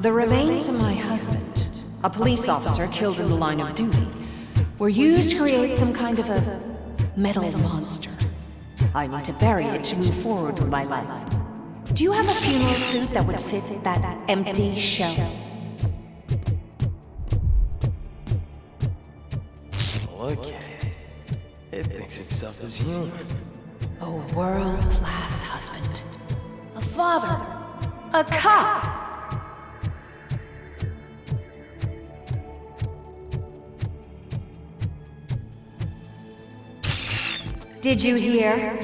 The remains of my husband, a police officer killed in the line of duty, were used to create some kind of a metal monster. I need to bury it to move forward with my life. Do you have a funeral suit that would fit that empty shell? Okay. It thinks itself as human. A world-class husband. A father. A cop. Did you hear?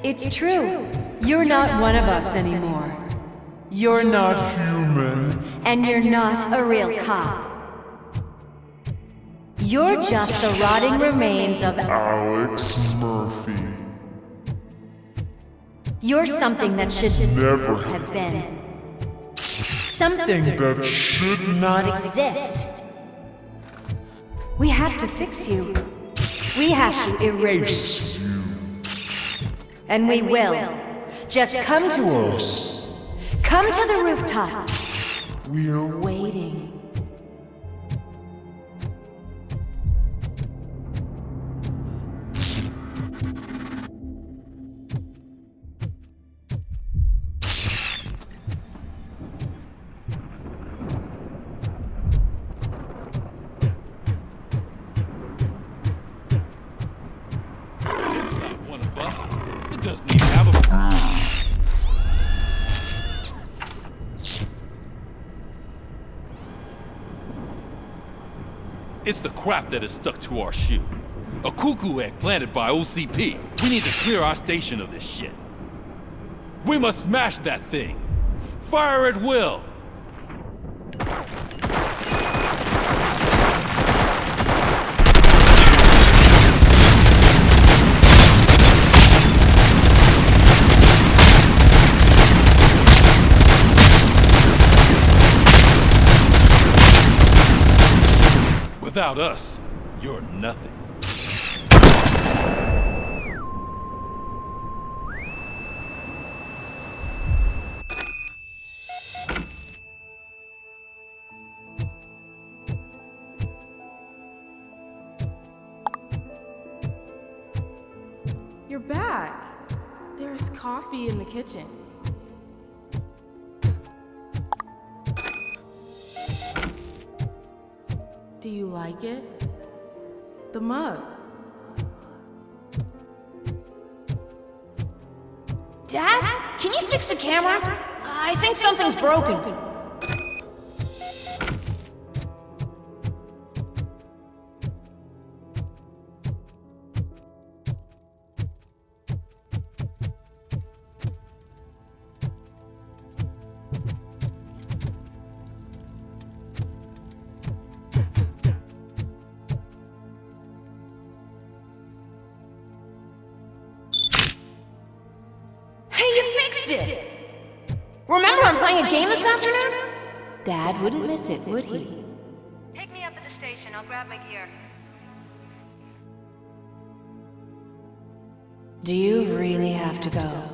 It's true. You're not one of us anymore. You're not human. And you're not a real cop. You're just the rotting remains of Alex Murphy. You're something that should Never have been. Something that should not exist. We have to fix you. We have to erase you. And we will. Just come to us. Come to the rooftop. We're Waiting. Doesn't even have a... It's the crap that is stuck to our shoe. A cuckoo egg planted by OCP. We need to clear our station of this shit. We must smash that thing. Fire at will. Without us, you're nothing. You're back. There's coffee in the kitchen. Do you like it? The mug. Dad, can you fix the camera? I think something's broken. It. Remember I'm playing a game this afternoon? Dad wouldn't miss it, would he? Pick me up at the station. I'll grab my gear. Do you really have to go?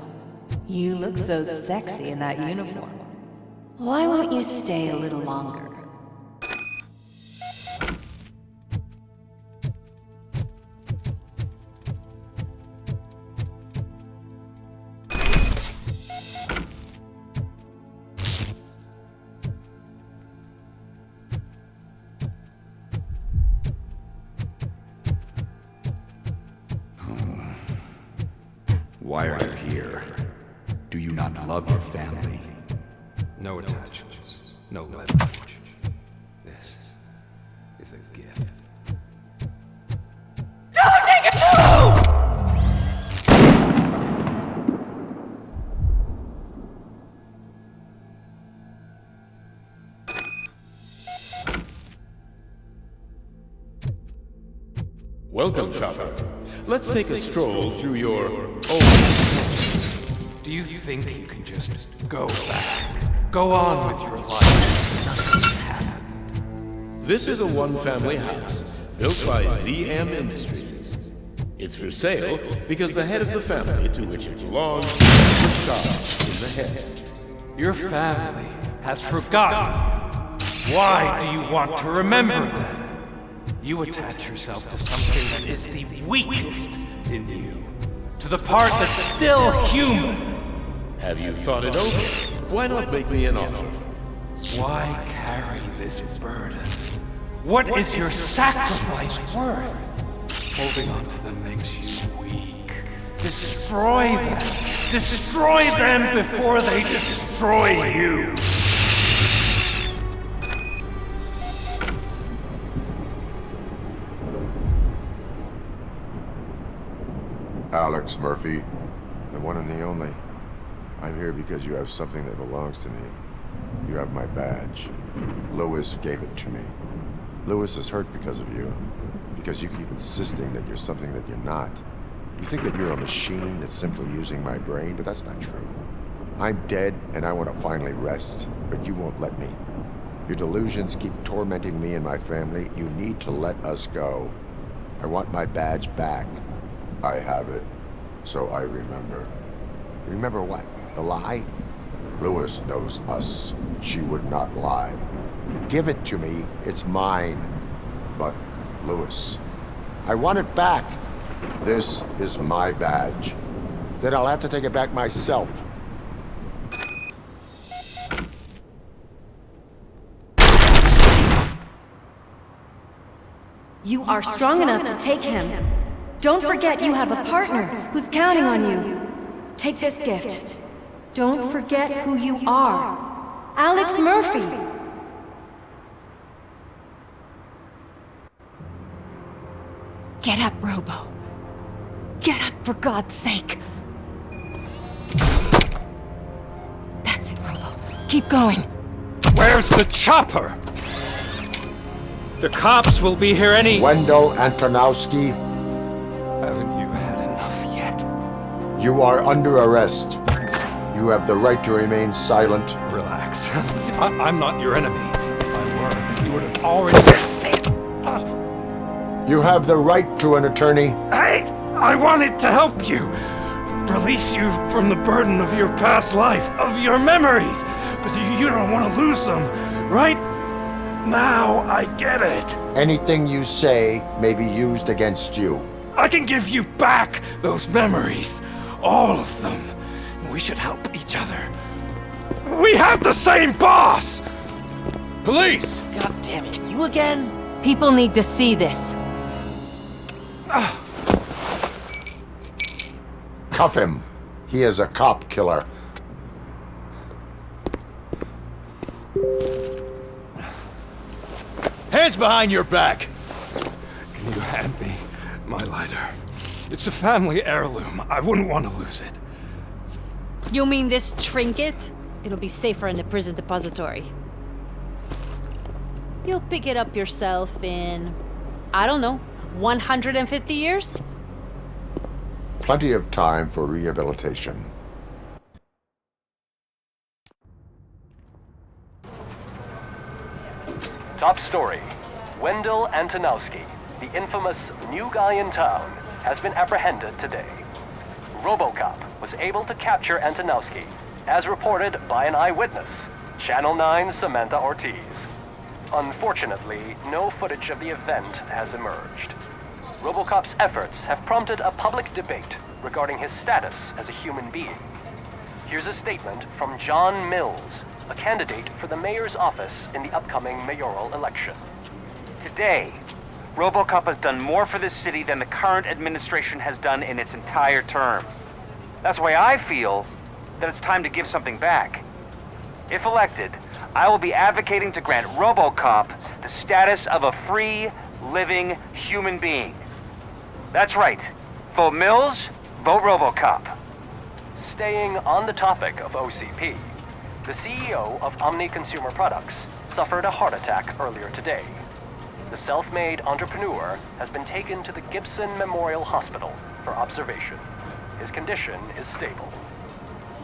You look so sexy in that uniform. Why won't you stay a little longer? Why are you here? Do you not love your family? No attachments, no leverage. This is a gift. Don't take it! No! Welcome, shopper. Let's take a stroll through your... Do you think you can just go back? Go on with your life? Nothing happened. This is a one-family house built by ZM Industries. It's for sale because the head of the family to which it belongs was shot in the head. Your family has forgotten you. Why do you want to remember them? You attach yourself to something that is the weakest in you. To the part that's still human. Have you thought it over? Why not make me an offer? Why carry this burden? What is your sacrifice worth? Holding on to them makes you weak. Destroy them. Destroy them before they destroy you. Alex Murphy, the one and the only. I'm here because you have something that belongs to me. You have my badge. Lewis gave it to me. Lewis is hurt because of you. Because you keep insisting that you're something that you're not. You think that you're a machine that's simply using my brain, but that's not true. I'm dead, and I want to finally rest, but you won't let me. Your delusions keep tormenting me and my family. You need to let us go. I want my badge back. I have it, so I remember. Remember what? The lie? Lewis knows us. She would not lie. Give it to me. It's mine. But, Lewis, I want it back. This is my badge. Then I'll have to take it back myself. You are strong enough to take him. Don't forget you have a partner who's counting on you. Take this gift. Don't forget who you are. Alex Murphy. Get up, Robo. Get up, for God's sake. That's it, Robo. Keep going. Where's the chopper? The cops will be here any... Wendell Antonowski, Haven't you had enough yet? you are under arrest. You have the right to remain silent. Relax. I'm not your enemy. If I were, you would have already... You have the right to an attorney. Hey! I wanted to help you! Release you from the burden of your past life, of your memories! But you don't want to lose them, right? Now I get it. Anything you say may be used against you. I can give you back those memories. All of them. We should help each other. We have the same boss! Police! God damn it, you again? People need to see this. Cuff him. He is a cop killer. Hands behind your back! Can you hand me my lighter? It's a family heirloom. I wouldn't want to lose it. You mean this trinket? It'll be safer in the prison depository. You'll pick it up yourself in, I don't know, 150 years? Plenty of time for rehabilitation. Top story. Wendell Antonowski, the infamous new guy in town, has been apprehended today. RoboCop was able to capture Antonowski, as reported by an eyewitness, Channel 9's Samantha Ortiz. Unfortunately, no footage of the event has emerged. RoboCop's efforts have prompted a public debate regarding his status as a human being. Here's a statement from John Mills, a candidate for the mayor's office in the upcoming mayoral election. Today, RoboCop has done more for this city than the current administration has done in its entire term. That's why I feel that it's time to give something back. If elected, I will be advocating to grant RoboCop the status of a free, living human being. That's right. Vote Mills, vote RoboCop. Staying on the topic of OCP, the CEO of Omni Consumer Products suffered a heart attack earlier today. The self-made entrepreneur has been taken to the Gibson Memorial Hospital for observation. His condition is stable.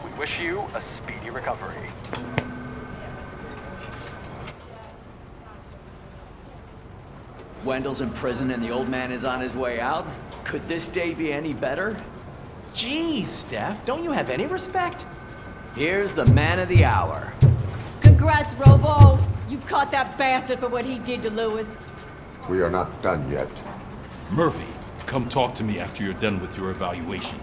We wish you a speedy recovery. Wendell's in prison and the old man is on his way out? Could this day be any better? Jeez, Steph, don't you have any respect? Here's the man of the hour. Congrats, Robo! You caught that bastard for what he did to Lewis? We are not done yet. Murphy, come talk to me after you're done with your evaluation.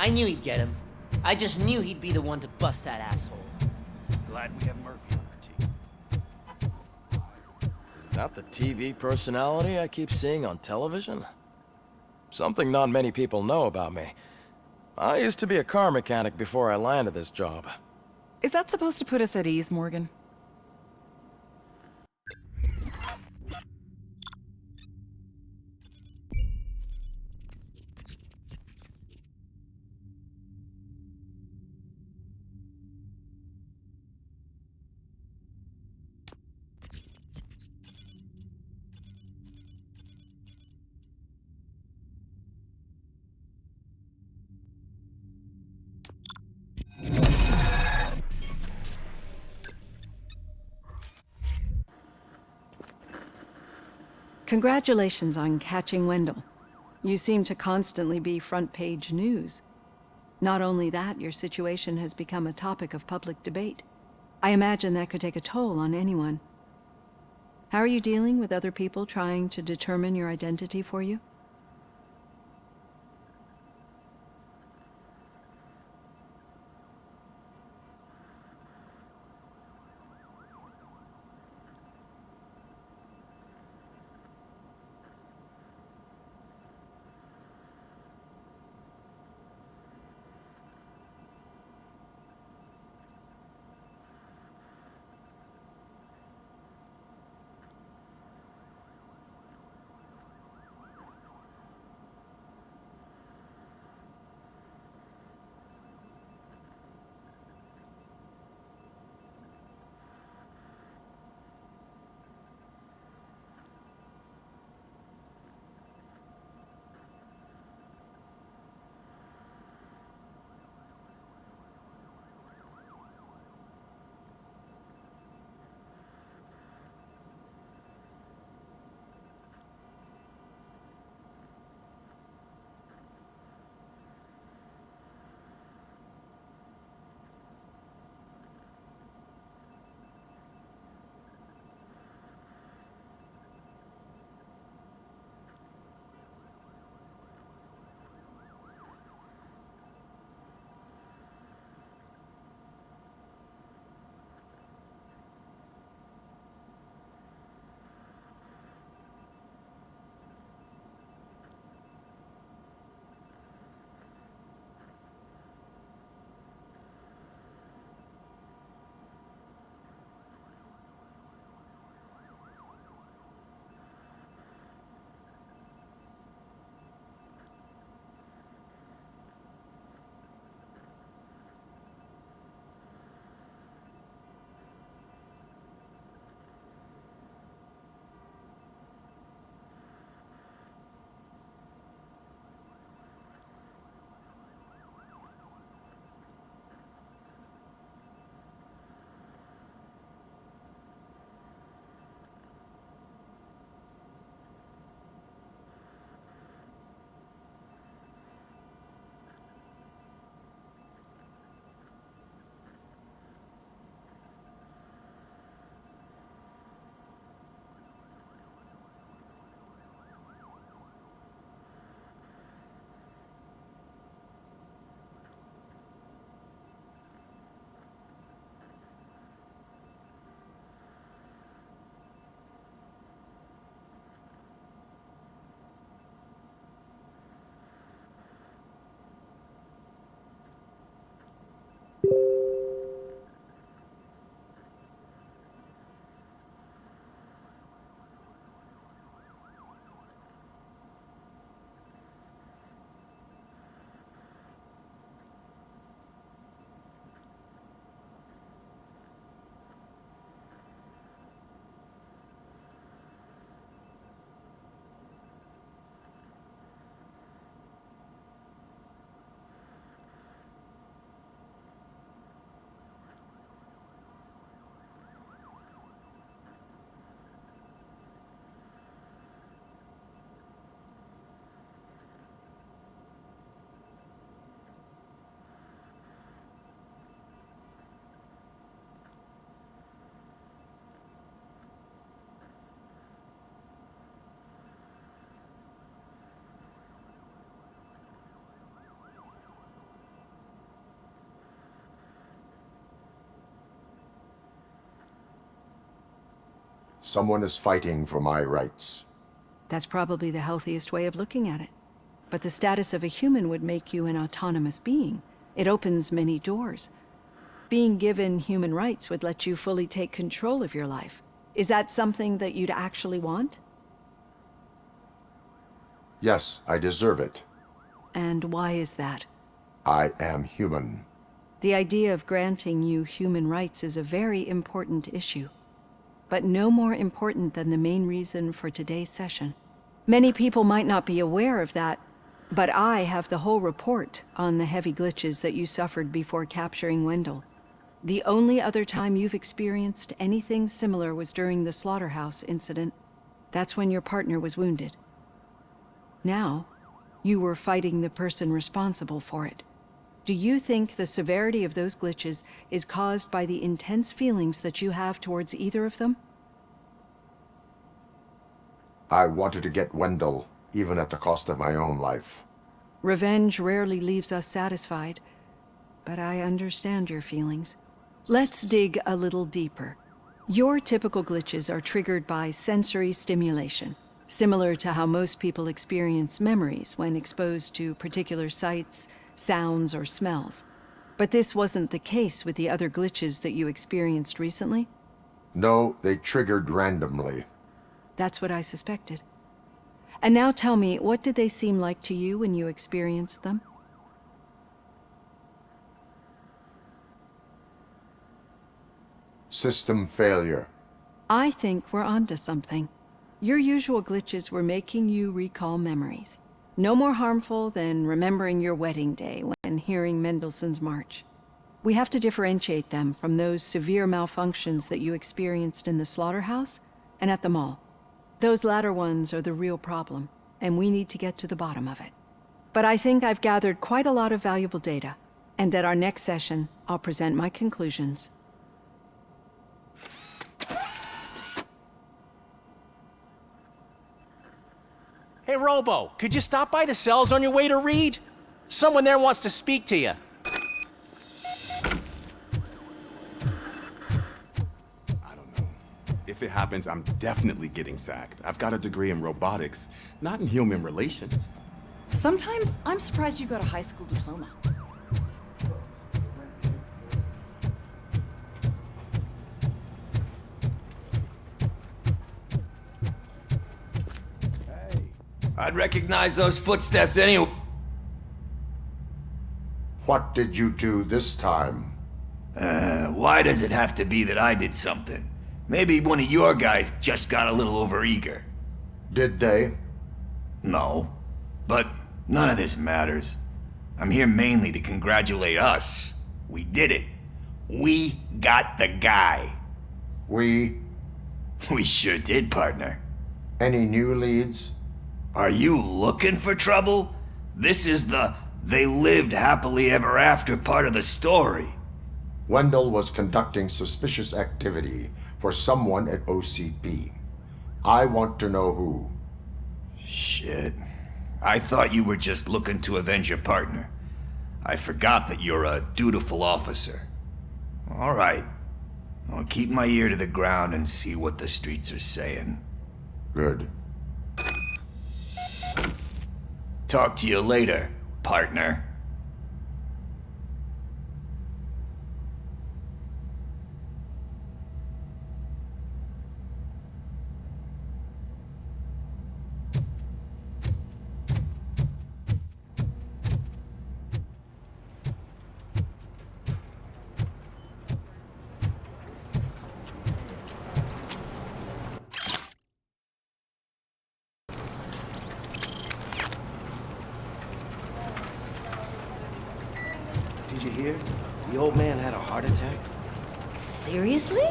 I knew he'd get him. I just knew he'd be the one to bust that asshole. Glad we have Murphy on our team. Is that the TV personality I keep seeing on television? Something not many people know about me. I used to be a car mechanic before I landed this job. Is that supposed to put us at ease, Morgan? Congratulations on catching Wendell. You seem to constantly be front-page news. Not only that, your situation has become a topic of public debate. I imagine that could take a toll on anyone. How are you dealing with other people trying to determine your identity for you? Someone is fighting for my rights. That's probably the healthiest way of looking at it. But the status of a human would make you an autonomous being. It opens many doors. Being given human rights would let you fully take control of your life. Is that something that you'd actually want? Yes, I deserve it. And why is that? I am human. The idea of granting you human rights is a very important issue, but no more important than the main reason for today's session. Many people might not be aware of that, but I have the whole report on the heavy glitches that you suffered before capturing Wendell. The only other time you've experienced anything similar was during the slaughterhouse incident. That's when your partner was wounded. Now, you were fighting the person responsible for it. Do you think the severity of those glitches is caused by the intense feelings that you have towards either of them? I wanted to get Wendell, even at the cost of my own life. Revenge rarely leaves us satisfied, but I understand your feelings. Let's dig a little deeper. Your typical glitches are triggered by sensory stimulation, similar to how most people experience memories when exposed to particular sights, sounds, or smells. But this wasn't the case with the other glitches that you experienced recently? No, they triggered randomly. That's what I suspected. And now tell me, what did they seem like to you when you experienced them? System failure. I think we're onto something. Your usual glitches were making you recall memories. No more harmful than remembering your wedding day when hearing Mendelssohn's March. We have to differentiate them from those severe malfunctions that you experienced in the slaughterhouse and at the mall. Those latter ones are the real problem, and we need to get to the bottom of it. But I think I've gathered quite a lot of valuable data, and at our next session, I'll present my conclusions. Hey, Robo, could you stop by the cells on your way to Reed? Someone there wants to speak to you. If it happens, I'm definitely getting sacked. I've got a degree in robotics, not in human relations. Sometimes I'm surprised you've got a high school diploma. I'd recognize those footsteps anyway. What did you do this time? Why does it have to be that I did something? Maybe one of your guys just got a little overeager. Did they? No. But none of this matters. I'm here mainly to congratulate us. We did it. We got the guy. We sure did, partner. Any new leads? Are you looking for trouble? This is the "they lived happily ever after" part of the story. Wendell was conducting suspicious activity for someone at OCP. I want to know who. Shit. I thought you were just looking to avenge your partner. I forgot that you're a dutiful officer. All right. I'll keep my ear to the ground and see what the streets are saying. Good. Talk to you later, partner. Did you hear? The old man had a heart attack. Seriously?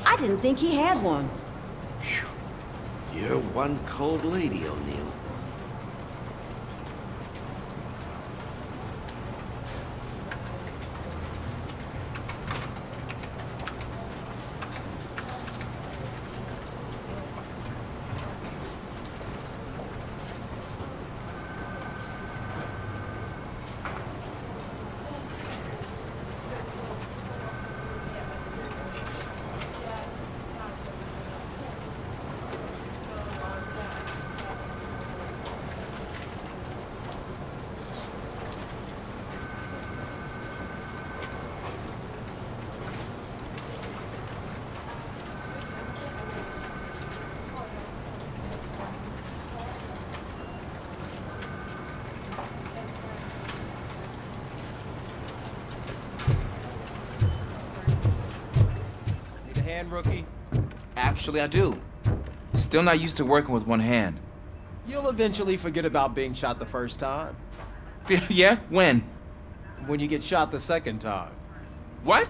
I didn't think he had one. You're one cold lady, O'Neill. hand, rookie? Actually, I do. Still not used to working with one hand. You'll eventually forget about being shot the first time. Yeah? When? When you get shot the second time. What?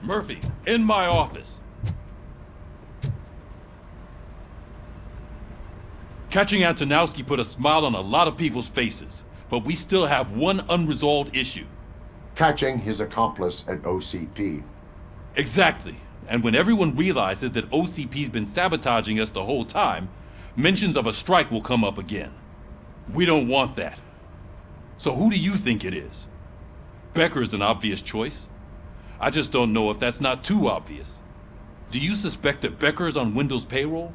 Murphy, in my office. Catching Antonowski put a smile on a lot of people's faces, but we still have one unresolved issue. Catching his accomplice at OCP. Exactly. And when everyone realizes that OCP's been sabotaging us the whole time, mentions of a strike will come up again. We don't want that. So who do you think it is? Becker is an obvious choice. I just don't know if that's not too obvious. Do you suspect that Becker is on Wendell's payroll?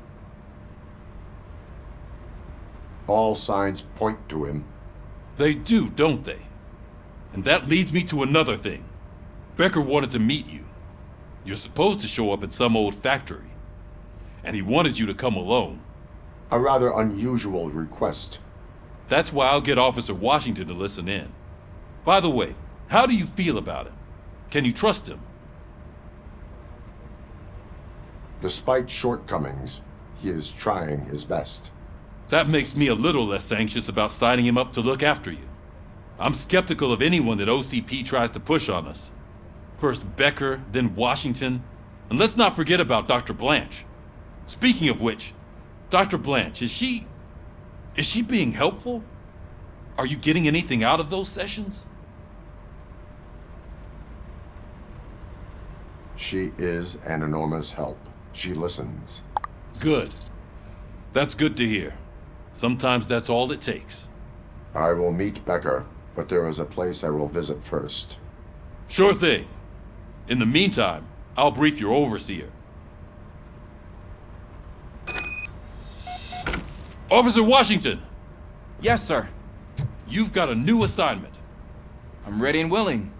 All signs point to him. They do, don't they? And that leads me to another thing. Becker wanted to meet you. You're supposed to show up at some old factory. And he wanted you to come alone. A rather unusual request. That's why I'll get Officer Washington to listen in. By the way, how do you feel about him? Can you trust him? Despite shortcomings, he is trying his best. That makes me a little less anxious about signing him up to look after you. I'm skeptical of anyone that OCP tries to push on us. First Becker, then Washington, and let's not forget about Dr. Blanche. Speaking of which, Dr. Blanche, is she being helpful? Are you getting anything out of those sessions? She is an enormous help. She listens. Good. That's good to hear. Sometimes that's all it takes. I will meet Becker, but there is a place I will visit first. Sure thing. In the meantime, I'll brief your overseer. Officer Washington! Yes, sir. You've got a new assignment. I'm ready and willing.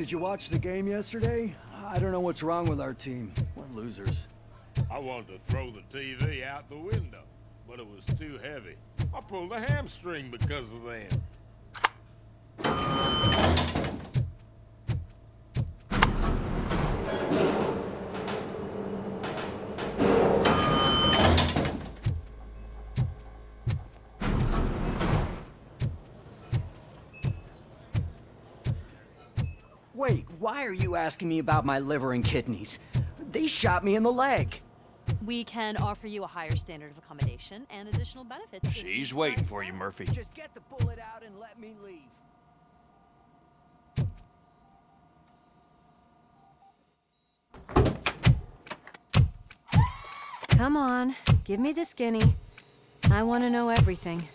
Did you watch the game yesterday? I don't know what's wrong with our team. We're losers. I wanted to throw the TV out the window, but it was too heavy. I pulled a hamstring because of them. Wait, why are you asking me about my liver and kidneys? They shot me in the leg. We can offer you a higher standard of accommodation and additional benefits. if you She's decide waiting to for you, sell. Murphy. Just get the bullet out and let me leave. Come on, give me the skinny. I want to know everything.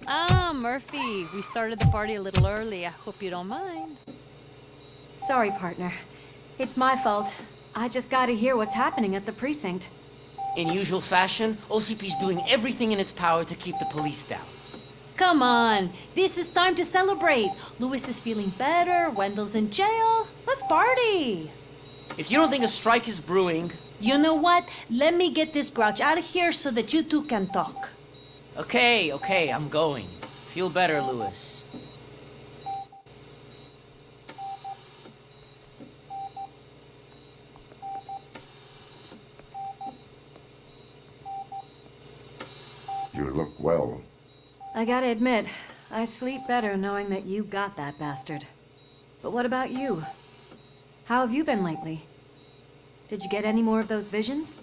Ah, Murphy, we started the party a little early. I hope you don't mind. Sorry, partner. It's my fault. I just gotta hear what's happening at the precinct. In usual fashion, OCP's doing everything in its power to keep the police down. Come on, this is time to celebrate. Lewis is feeling better, Wendell's in jail. Let's party. If you don't think a strike is brewing... You know what? Let me get this grouch out of here so that you two can talk. Okay, I'm going. Feel better, Lewis. You look well. I gotta admit, I sleep better knowing that you got that bastard. But what about you? How have you been lately? Did you get any more of those visions?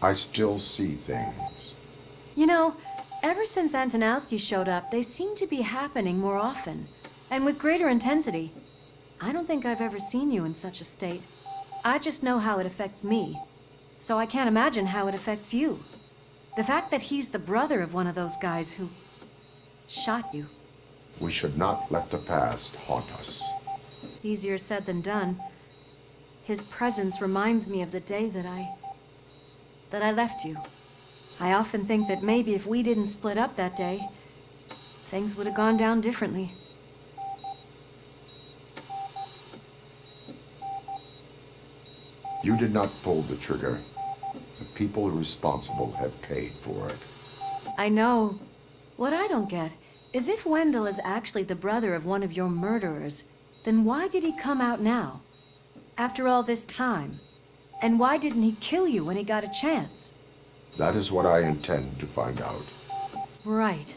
I still see things. You know, ever since Antonowski showed up, they seem to be happening more often, and with greater intensity. I don't think I've ever seen you in such a state. I just know how it affects me, so I can't imagine how it affects you. The fact that he's the brother of one of those guys who shot you. We should not let the past haunt us. Easier said than done. His presence reminds me of the day that I left you. I often think that maybe if we didn't split up that day, things would have gone down differently. You did not pull the trigger. The people responsible have paid for it. I know. What I don't get is if Wendell is actually the brother of one of your murderers, then why did he come out now? After all this time? And why didn't he kill you when he got a chance? That is what I intend to find out. Right.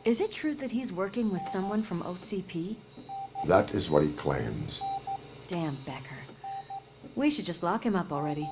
Is it true that he's working with someone from OCP? That is what he claims. Damn Becker. We should just lock him up already.